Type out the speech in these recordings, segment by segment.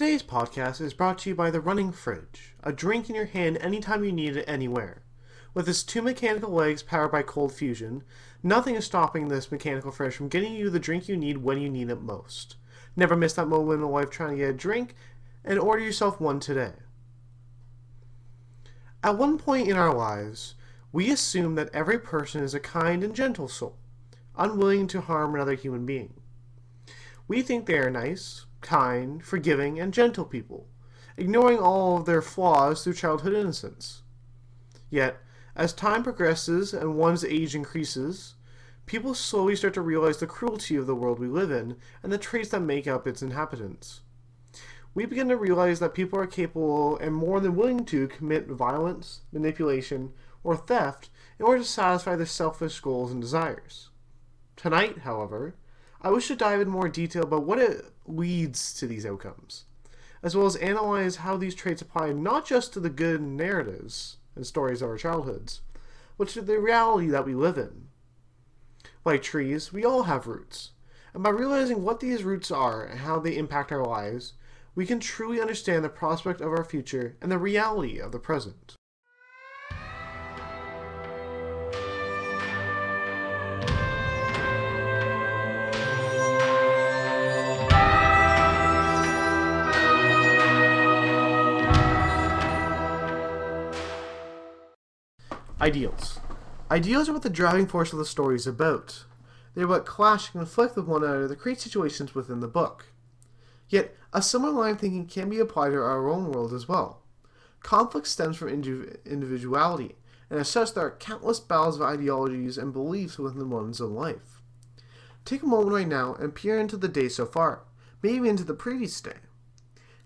Today's podcast is brought to you by the Running Fridge, a drink in your hand anytime you need it anywhere. With its two mechanical legs powered by cold fusion, nothing is stopping this mechanical fridge from getting you the drink you need when you need it most. Never miss that moment in life trying to get a drink, and order yourself one today. At one point in our lives, we assume that every person is a kind and gentle soul, unwilling to harm another human being. We think they are nice, kind, forgiving, and gentle people, ignoring all of their flaws through childhood innocence. Yet, as time progresses and one's age increases, people slowly start to realize the cruelty of the world we live in and the traits that make up its inhabitants. We begin to realize that people are capable and more than willing to commit violence, manipulation, or theft in order to satisfy their selfish goals and desires. Tonight, however, I wish to dive in more detail about what it leads to these outcomes, as well as analyze how these traits apply not just to the good narratives and stories of our childhoods, but to the reality that we live in. Like trees, we all have roots, and by realizing what these roots are and how they impact our lives, we can truly understand the prospect of our future and the reality of the present. Ideals. Ideals are what the driving force of the story is about. They are what clash and conflict with one another that create situations within the book. Yet, a similar line of thinking can be applied to our own world as well. Conflict stems from individuality, and as such there are countless battles of ideologies and beliefs within one's own life. Take a moment right now and peer into the day so far, maybe into the previous day.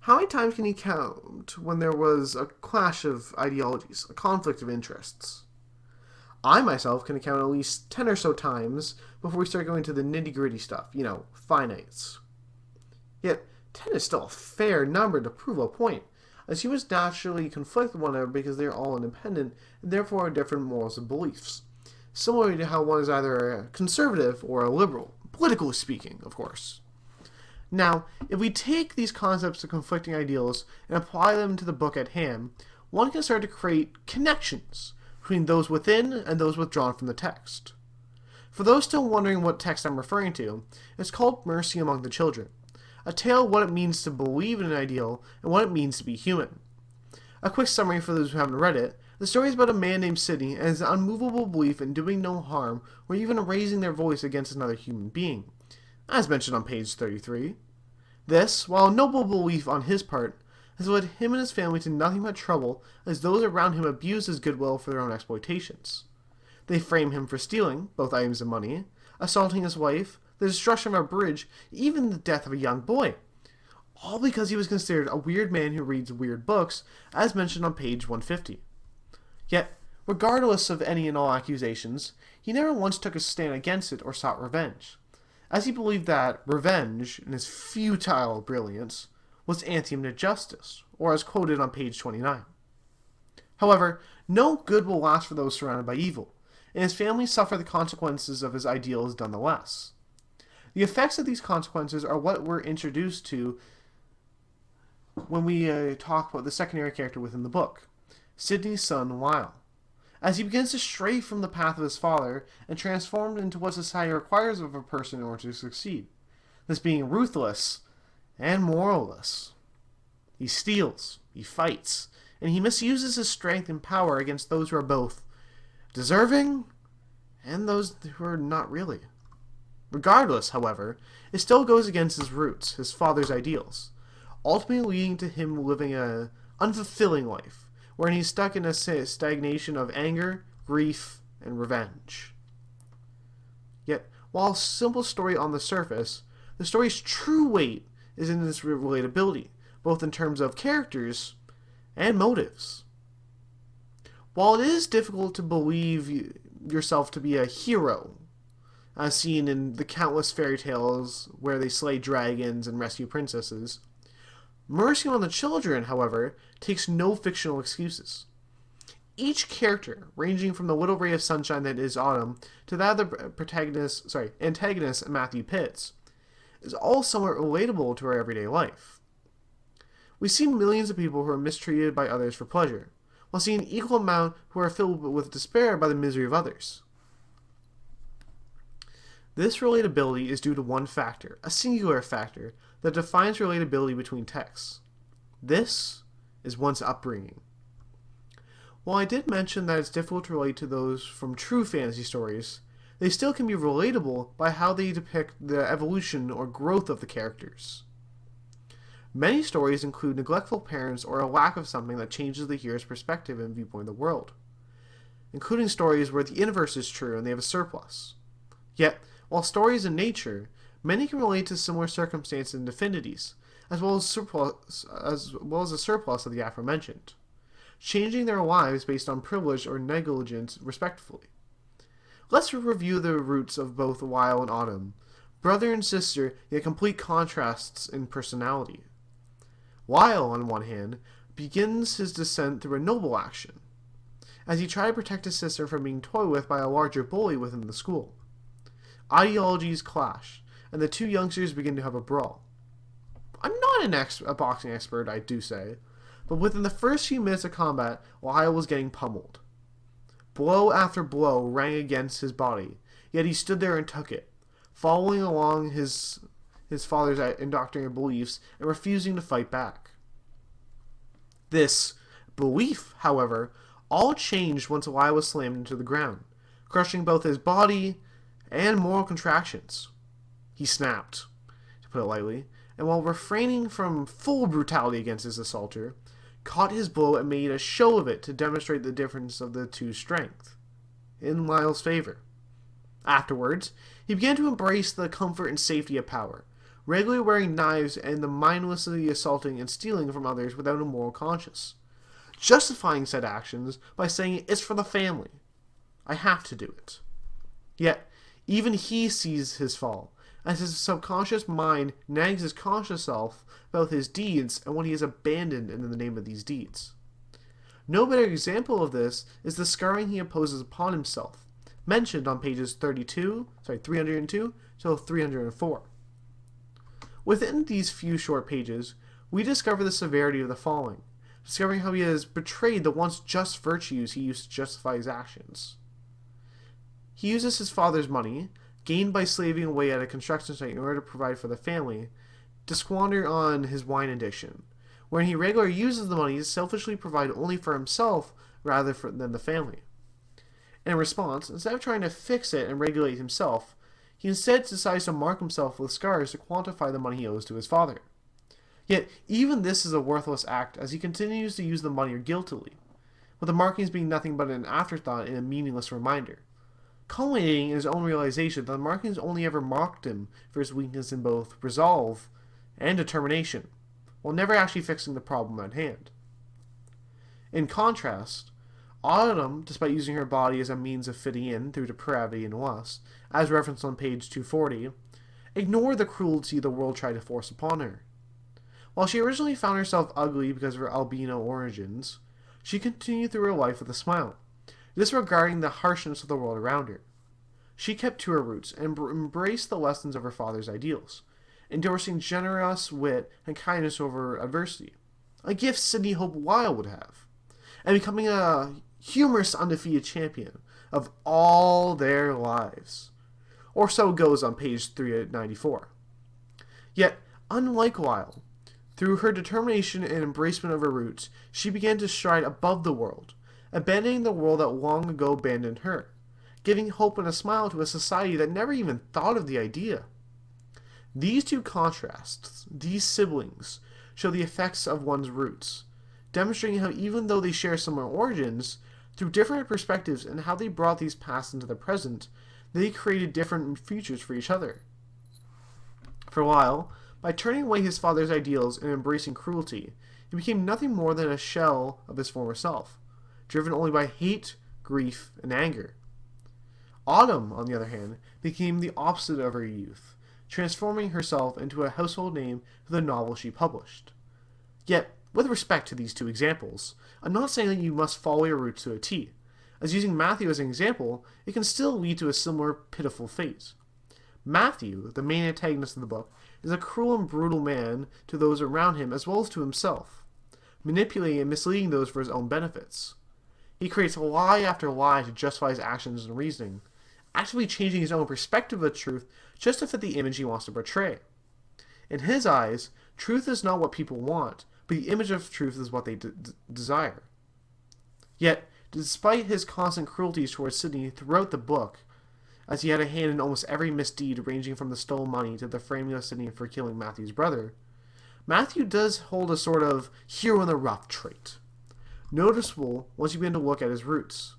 How many times can you count when there was a clash of ideologies, a conflict of interests? I myself can count at least 10 or so times before we start going to the nitty-gritty stuff, finites. Yet, 10 is still a fair number to prove a point, as humans naturally conflict with one another because they are all independent and therefore have different morals and beliefs, similarly to how one is either a conservative or a liberal, politically speaking, of course. Now, if we take these concepts of conflicting ideals and apply them to the book at hand, one can start to create connections between those within and those withdrawn from the text. For those still wondering what text I'm referring to, it's called Mercy Among the Children, a tale of what it means to believe in an ideal and what it means to be human. A quick summary for those who haven't read it, the story is about a man named Sidney and his unmovable belief in doing no harm or even raising their voice against another human being, as mentioned on page 33. This, while a noble belief on his part, has led him and his family to nothing but trouble as those around him abuse his goodwill for their own exploitations. They frame him for stealing, both items and money, assaulting his wife, the destruction of a bridge, even the death of a young boy. All because he was considered a weird man who reads weird books, as mentioned on page 150. Yet, regardless of any and all accusations, he never once took a stand against it or sought revenge, as he believed that revenge, in his futile brilliance, was anthem to justice, or as quoted on page 29. However, no good will last for those surrounded by evil, and his family suffer the consequences of his ideals nonetheless. The effects of these consequences are what we're introduced to when we talk about the secondary character within the book, Sidney's son Lyle, as he begins to stray from the path of his father and transformed into what society requires of a person in order to succeed, this being ruthless and moralless. He steals, he fights, and he misuses his strength and power against those who are both deserving and those who are not really. Regardless, however, it still goes against his roots, his father's ideals, ultimately leading to him living an unfulfilling life, wherein he's stuck in a stagnation of anger, grief, and revenge. Yet, while a simple story on the surface, the story's true weight is in its relatability, both in terms of characters and motives. While it is difficult to believe yourself to be a hero, as seen in the countless fairy tales where they slay dragons and rescue princesses, Mercy on the Children, however, takes no fictional excuses. Each character, ranging from the little ray of sunshine that is Autumn to that of the antagonist Matthew Pitts, is all somewhat relatable to our everyday life. We see millions of people who are mistreated by others for pleasure, while seeing an equal amount who are filled with despair by the misery of others. This relatability is due to one factor, a singular factor, that defines relatability between texts. This is one's upbringing. While I did mention that it's difficult to relate to those from true fantasy stories, they still can be relatable by how they depict the evolution or growth of the characters. Many stories include neglectful parents or a lack of something that changes the hero's perspective and viewpoint of the world, including stories where the inverse is true and they have a surplus. Yet, while stories in nature, many can relate to similar circumstances and affinities, as well as a surplus of the aforementioned, changing their lives based on privilege or negligence respectively. Let's review the roots of both Lyle and Autumn, brother and sister, yet complete contrasts in personality. Lyle, on one hand, begins his descent through a noble action, as he tried to protect his sister from being toyed with by a larger bully within the school. Ideologies clash, and the two youngsters begin to have a brawl. I'm not a boxing expert, I do say, but within the first few minutes of combat, Lyle was getting pummeled. Blow after blow rang against his body, yet he stood there and took it, following along his father's indoctrinated beliefs and refusing to fight back. This belief, however, all changed once Lyle was slammed into the ground, crushing both his body and moral contractions. He snapped, to put it lightly, and while refraining from full brutality against his assaulter, caught his blow and made a show of it to demonstrate the difference of the two's strength, in Lyle's favor. Afterwards, he began to embrace the comfort and safety of power, regularly wearing knives and mindlessly assaulting and stealing from others without a moral conscience, justifying said actions by saying it's for the family. I have to do it. Yet, even he sees his fall, as his subconscious mind nags his conscious self about his deeds and what he has abandoned in the name of these deeds. No better example of this is the scarring he imposes upon himself, mentioned on pages 302 till 304. Within these few short pages, we discover the severity of the falling, discovering how he has betrayed the once just virtues he used to justify his actions. He uses his father's money, gained by slaving away at a construction site in order to provide for the family, to squander on his wine addiction, wherein he regularly uses the money to selfishly provide only for himself rather than the family. In response, instead of trying to fix it and regulate himself, he instead decides to mark himself with scars to quantify the money he owes to his father. Yet, even this is a worthless act as he continues to use the money guiltily, with the markings being nothing but an afterthought and a meaningless reminder, culminating in his own realization that the markings only ever mocked him for his weakness in both resolve and determination, while never actually fixing the problem at hand. In contrast, Autumn, despite using her body as a means of fitting in through depravity and lust, as referenced on page 240, ignored the cruelty the world tried to force upon her. While she originally found herself ugly because of her albino origins, she continued through her life with a smile, disregarding the harshness of the world around her. She kept to her roots and embraced the lessons of her father's ideals, endorsing generous wit and kindness over adversity, a gift Sidney Hope Lyle would have, and becoming a humorous undefeated champion of all their lives. Or so it goes on page 394. Yet, unlike Lyle, through her determination and embracement of her roots, she began to stride above the world, abandoning the world that long ago abandoned her, giving hope and a smile to a society that never even thought of the idea. These two contrasts, these siblings, show the effects of one's roots, demonstrating how even though they share similar origins, through different perspectives and how they brought these pasts into the present, they created different futures for each other. For Lyle, by turning away his father's ideals and embracing cruelty, he became nothing more than a shell of his former self, driven only by hate, grief, and anger. Autumn, on the other hand, became the opposite of her youth, transforming herself into a household name for the novel she published. Yet, with respect to these two examples, I'm not saying that you must follow your roots to a T, as using Matthew as an example, it can still lead to a similar pitiful fate. Matthew, the main antagonist of the book, is a cruel and brutal man to those around him as well as to himself, manipulating and misleading those for his own benefits. He creates lie after lie to justify his actions and reasoning, actively changing his own perspective of truth just to fit the image he wants to portray. In his eyes, truth is not what people want, but the image of truth is what they desire. Yet, despite his constant cruelties towards Sidney throughout the book, as he had a hand in almost every misdeed ranging from the stolen money to the framing of Sidney for killing Matthew's brother, Matthew does hold a sort of hero in the rough trait, noticeable once you begin to look at his roots.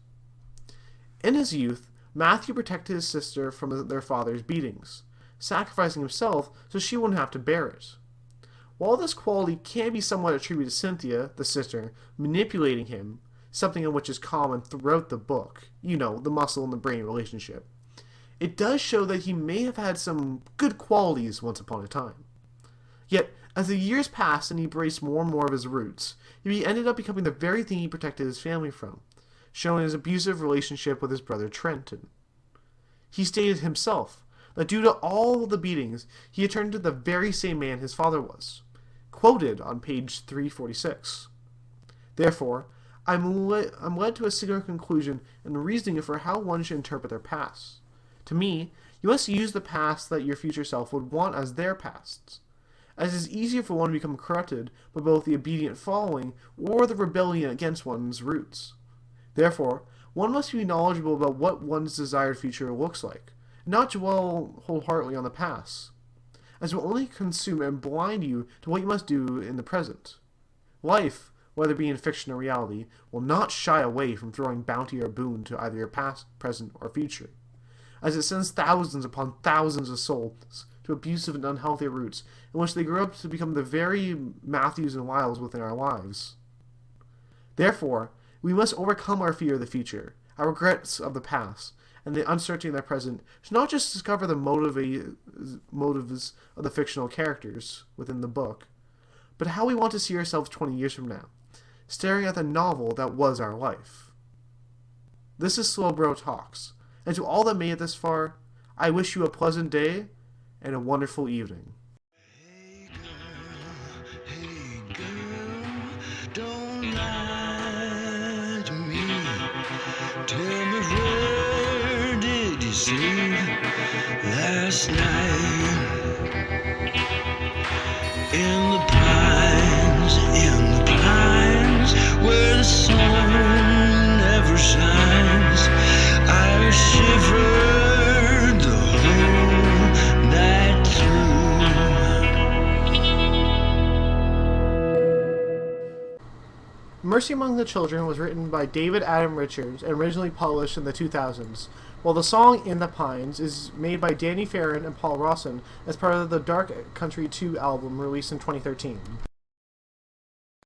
In his youth, Matthew protected his sister from their father's beatings, sacrificing himself so she wouldn't have to bear it. While this quality can be somewhat attributed to Cynthia, the sister, manipulating him, something in which is common throughout the book, the muscle and the brain relationship, it does show that he may have had some good qualities once upon a time. Yet, as the years passed and he embraced more and more of his roots, he ended up becoming the very thing he protected his family from, showing his abusive relationship with his brother Trenton. He stated himself that due to all the beatings, he had turned into the very same man his father was, quoted on page 346. Therefore, I'm led to a singular conclusion and reasoning for how one should interpret their past. To me, you must use the past that your future self would want as their pasts, as it is easier for one to become corrupted by both the obedient following or the rebellion against one's roots. Therefore, one must be knowledgeable about what one's desired future looks like, not dwell wholeheartedly on the past, as it will only consume and blind you to what you must do in the present. Life, whether it be in fiction or reality, will not shy away from throwing bounty or boon to either your past, present, or future, as it sends thousands upon thousands of souls to abusive and unhealthy roots in which they grow up to become the very Matthews and Lyles within our lives. Therefore, we must overcome our fear of the future, our regrets of the past, and the uncertainty of the present to not just discover the motives of the fictional characters within the book, but how we want to see ourselves 20 years from now, staring at the novel that was our life. This is Slowbro Talks, and to all that made it this far, I wish you a pleasant day and a wonderful evening. Hey girl, don't lie to me. Tell me, where did you sleep last night? In the pines, where the sun never shines. I shivered the whole night through. Mercy Among the Children was written by David Adam Richards and originally published in the 2000s, while the song In the Pines is made by Danny Farron and Paul Rawson as part of the Dark Country 2 album released in 2013.